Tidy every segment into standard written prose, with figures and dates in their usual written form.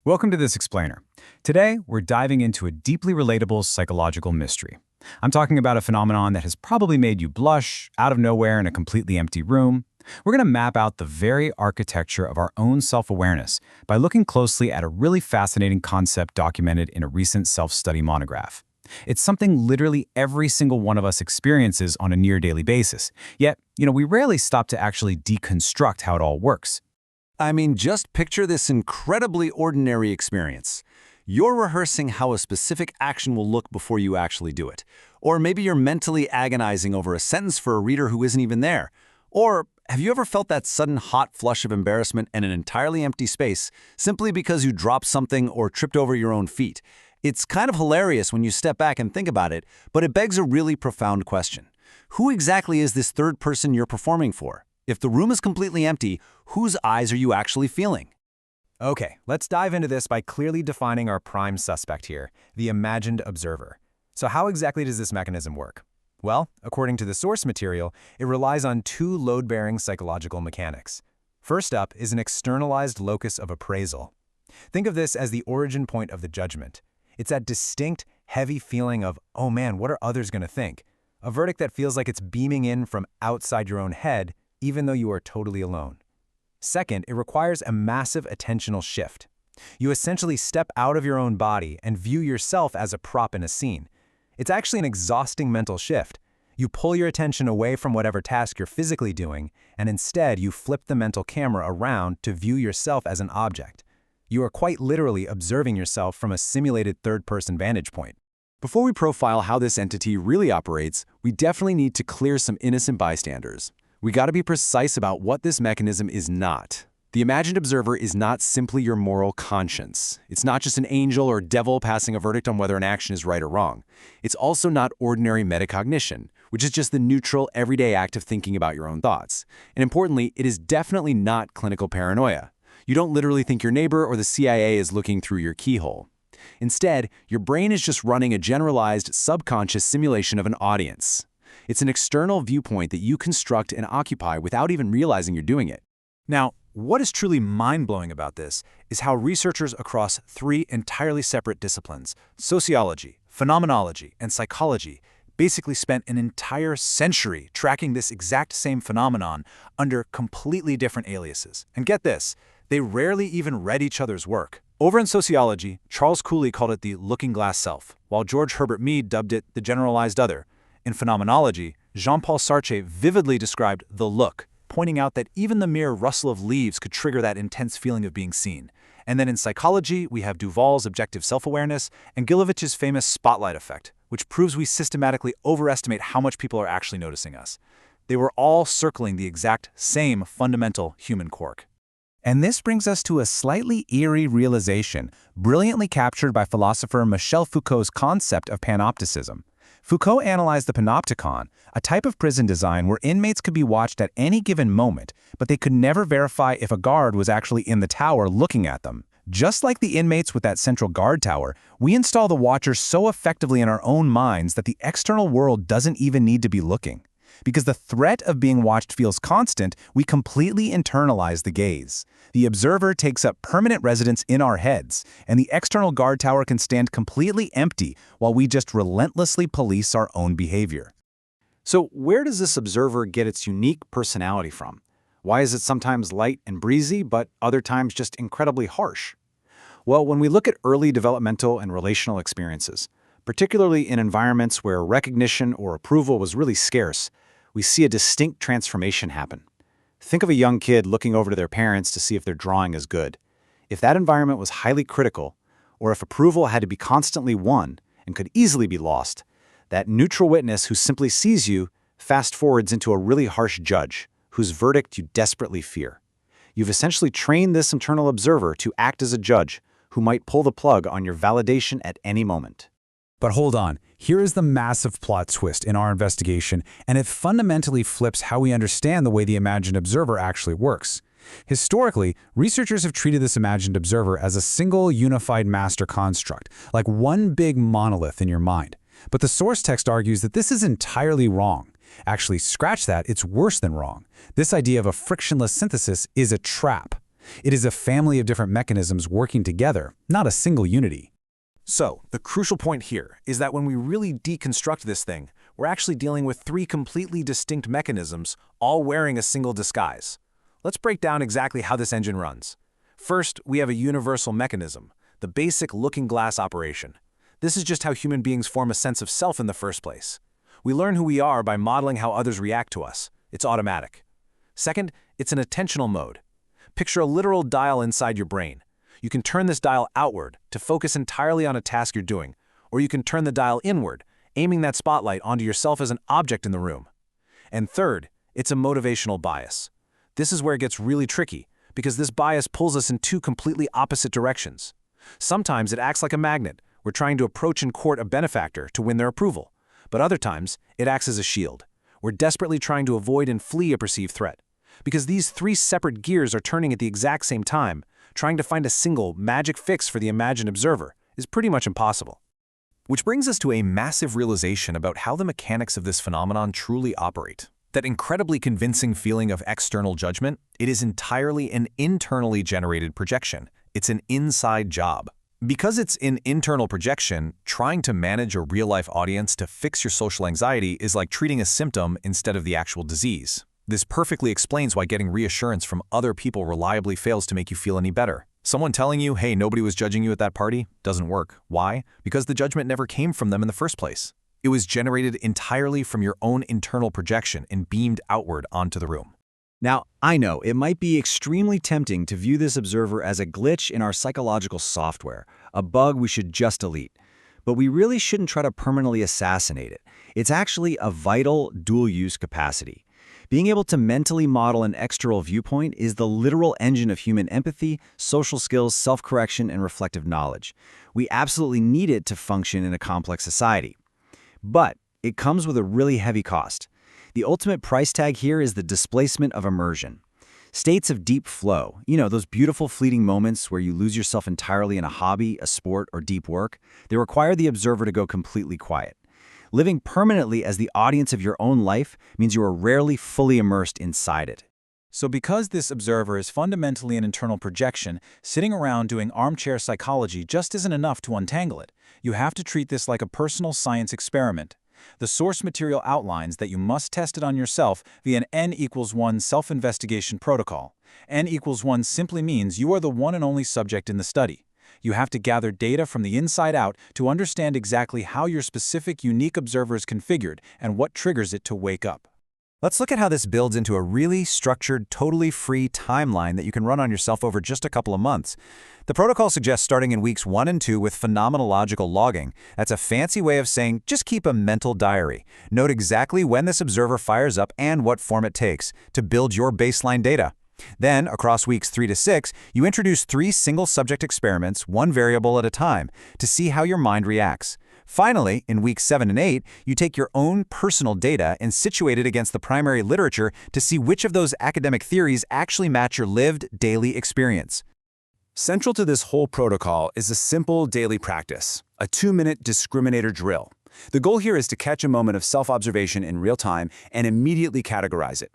Welcome to This Explainer. Today, we're diving into a deeply relatable psychological mystery. I'm talking about a phenomenon that has probably made you blush out of nowhere in a completely empty room. We're going to map out the very architecture of our own self-awareness by looking closely at a really fascinating concept documented in a recent self-study monograph. It's something literally every single one of us experiences on a near-daily basis. Yet, we rarely stop to actually deconstruct how it all works. I mean, just picture this incredibly ordinary experience. You're rehearsing how a specific action will look before you actually do it. Or maybe you're mentally agonizing over a sentence for a reader who isn't even there. Or have you ever felt that sudden hot flush of embarrassment in an entirely empty space simply because you dropped something or tripped over your own feet? It's kind of hilarious when you step back and think about it, but it begs a really profound question. Who exactly is this third person you're performing for? If the room is completely empty, whose eyes are you actually feeling? Okay, let's dive into this by clearly defining our prime suspect here, the imagined observer. So how exactly does this mechanism work? Well, according to the source material, it relies on two load-bearing psychological mechanics. First up is an externalized locus of appraisal. Think of this as the origin point of the judgment. It's that distinct, heavy feeling of, oh man, what are others going to think? A verdict that feels like it's beaming in from outside your own head, even though you are totally alone. Second, it requires a massive attentional shift. You essentially step out of your own body and view yourself as a prop in a scene. It's actually an exhausting mental shift. You pull your attention away from whatever task you're physically doing, and instead you flip the mental camera around to view yourself as an object. You are quite literally observing yourself from a simulated third-person vantage point. Before we profile how this entity really operates, we definitely need to clear some innocent bystanders. We got to be precise about what this mechanism is not. The imagined observer is not simply your moral conscience. It's not just an angel or devil passing a verdict on whether an action is right or wrong. It's also not ordinary metacognition, which is just the neutral, everyday act of thinking about your own thoughts. And importantly, it is definitely not clinical paranoia. You don't literally think your neighbor or the CIA is looking through your keyhole. Instead, your brain is just running a generalized, subconscious simulation of an audience. It's an external viewpoint that you construct and occupy without even realizing you're doing it. Now, what is truly mind-blowing about this is how researchers across three entirely separate disciplines, sociology, phenomenology, and psychology, basically spent an entire century tracking this exact same phenomenon under completely different aliases. And get this, they rarely even read each other's work. Over in sociology, Charles Cooley called it the looking glass self, while George Herbert Mead dubbed it the generalized other. In phenomenology, Jean-Paul Sartre vividly described the look, pointing out that even the mere rustle of leaves could trigger that intense feeling of being seen. And then in psychology, we have Duvall's objective self-awareness and Gilovich's famous spotlight effect, which proves we systematically overestimate how much people are actually noticing us. They were all circling the exact same fundamental human quirk. And this brings us to a slightly eerie realization, brilliantly captured by philosopher Michel Foucault's concept of panopticism. Foucault analyzed the panopticon, a type of prison design where inmates could be watched at any given moment, but they could never verify if a guard was actually in the tower looking at them. Just like the inmates with that central guard tower, we install the watcher so effectively in our own minds that the external world doesn't even need to be looking. Because the threat of being watched feels constant, we completely internalize the gaze. The observer takes up permanent residence in our heads, and the external guard tower can stand completely empty while we just relentlessly police our own behavior. So where does this observer get its unique personality from? Why is it sometimes light and breezy, but other times just incredibly harsh? Well, when we look at early developmental and relational experiences, particularly in environments where recognition or approval was really scarce, we see a distinct transformation happen. Think of a young kid looking over to their parents to see if their drawing is good. If that environment was highly critical, or if approval had to be constantly won and could easily be lost, that neutral witness who simply sees you fast-forwards into a really harsh judge, whose verdict you desperately fear. You've essentially trained this internal observer to act as a judge who might pull the plug on your validation at any moment. But hold on, here is the massive plot twist in our investigation, and it fundamentally flips how we understand the way the imagined observer actually works. Historically, researchers have treated this imagined observer as a single unified master construct, like one big monolith in your mind. But the source text argues that this is entirely wrong. Actually, scratch that, it's worse than wrong. This idea of a frictionless synthesis is a trap. It is a family of different mechanisms working together, not a single unity. So, the crucial point here is that when we really deconstruct this thing, we're actually dealing with three completely distinct mechanisms, all wearing a single disguise. Let's break down exactly how this engine runs. First, we have a universal mechanism, the basic looking-glass operation. This is just how human beings form a sense of self in the first place. We learn who we are by modeling how others react to us. It's automatic. Second, it's an attentional mode. Picture a literal dial inside your brain. You can turn this dial outward to focus entirely on a task you're doing, or you can turn the dial inward, aiming that spotlight onto yourself as an object in the room. And third, it's a motivational bias. This is where it gets really tricky, because this bias pulls us in two completely opposite directions. Sometimes it acts like a magnet. We're trying to approach and court a benefactor to win their approval. But other times, it acts as a shield. We're desperately trying to avoid and flee a perceived threat. Because these three separate gears are turning at the exact same time, trying to find a single, magic fix for the imagined observer is pretty much impossible. Which brings us to a massive realization about how the mechanics of this phenomenon truly operate. That incredibly convincing feeling of external judgment, it is entirely an internally generated projection. It's an inside job. Because it's an internal projection, trying to manage a real-life audience to fix your social anxiety is like treating a symptom instead of the actual disease. This perfectly explains why getting reassurance from other people reliably fails to make you feel any better. Someone telling you, hey, nobody was judging you at that party, doesn't work. Why? Because the judgment never came from them in the first place. It was generated entirely from your own internal projection and beamed outward onto the room. Now, I know it might be extremely tempting to view this observer as a glitch in our psychological software, a bug we should just delete. But we really shouldn't try to permanently assassinate it. It's actually a vital dual-use capacity. Being able to mentally model an external viewpoint is the literal engine of human empathy, social skills, self-correction, and reflective knowledge. We absolutely need it to function in a complex society. But it comes with a really heavy cost. The ultimate price tag here is the displacement of immersion. States of deep flow, those beautiful fleeting moments where you lose yourself entirely in a hobby, a sport, or deep work, they require the observer to go completely quiet. Living permanently as the audience of your own life means you are rarely fully immersed inside it. So because this observer is fundamentally an internal projection, sitting around doing armchair psychology just isn't enough to untangle it. You have to treat this like a personal science experiment. The source material outlines that you must test it on yourself via an N=1 self-investigation protocol. N=1 simply means you are the one and only subject in the study. You have to gather data from the inside out to understand exactly how your specific unique observer is configured and what triggers it to wake up. Let's look at how this builds into a really structured, totally free timeline that you can run on yourself over just a couple of months. The protocol suggests starting in weeks 1 and 2 with phenomenological logging. That's a fancy way of saying just keep a mental diary. Note exactly when this observer fires up and what form it takes to build your baseline data. Then, across weeks 3 to 6, you introduce 3 single-subject experiments, one variable at a time, to see how your mind reacts. Finally, in weeks 7 and 8, you take your own personal data and situate it against the primary literature to see which of those academic theories actually match your lived daily experience. Central to this whole protocol is a simple daily practice, a 2-minute discriminator drill. The goal here is to catch a moment of self-observation in real time and immediately categorize it.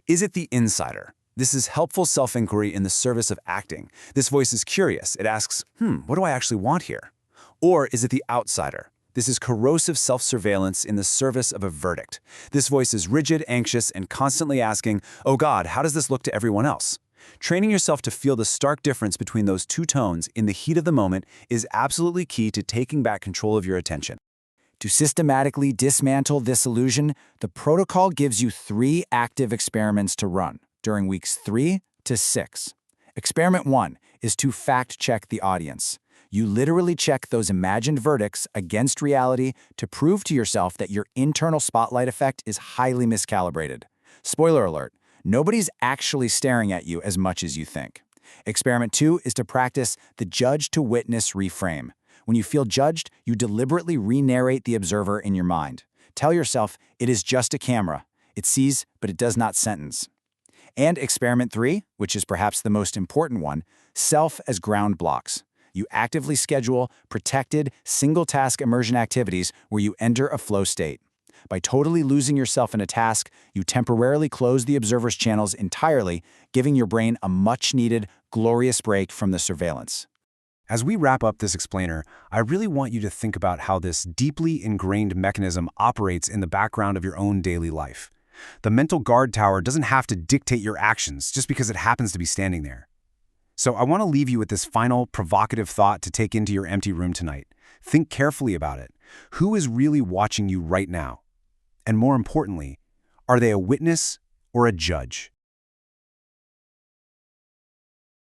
Is it the insider? This is helpful self-inquiry in the service of acting. This voice is curious. It asks, what do I actually want here? Or is it the outsider? This is corrosive self-surveillance in the service of a verdict. This voice is rigid, anxious, and constantly asking, oh God, how does this look to everyone else? Training yourself to feel the stark difference between those two tones in the heat of the moment is absolutely key to taking back control of your attention. To systematically dismantle this illusion, the protocol gives you 3 active experiments to run during weeks 3 to 6. Experiment 1 is to fact-check the audience. You literally check those imagined verdicts against reality to prove to yourself that your internal spotlight effect is highly miscalibrated. Spoiler alert, nobody's actually staring at you as much as you think. Experiment 2 is to practice the judge-to-witness reframe. When you feel judged, you deliberately re-narrate the observer in your mind. Tell yourself, it is just a camera. It sees, but it does not sentence. And experiment 3, which is perhaps the most important one, self as ground blocks. You actively schedule protected, single-task immersion activities where you enter a flow state. By totally losing yourself in a task, you temporarily close the observer's channels entirely, giving your brain a much-needed, glorious break from the surveillance. As we wrap up this explainer, I really want you to think about how this deeply ingrained mechanism operates in the background of your own daily life. The mental guard tower doesn't have to dictate your actions just because it happens to be standing there. So I want to leave you with this final provocative thought to take into your empty room tonight. Think carefully about it. Who is really watching you right now? And more importantly, are they a witness or a judge?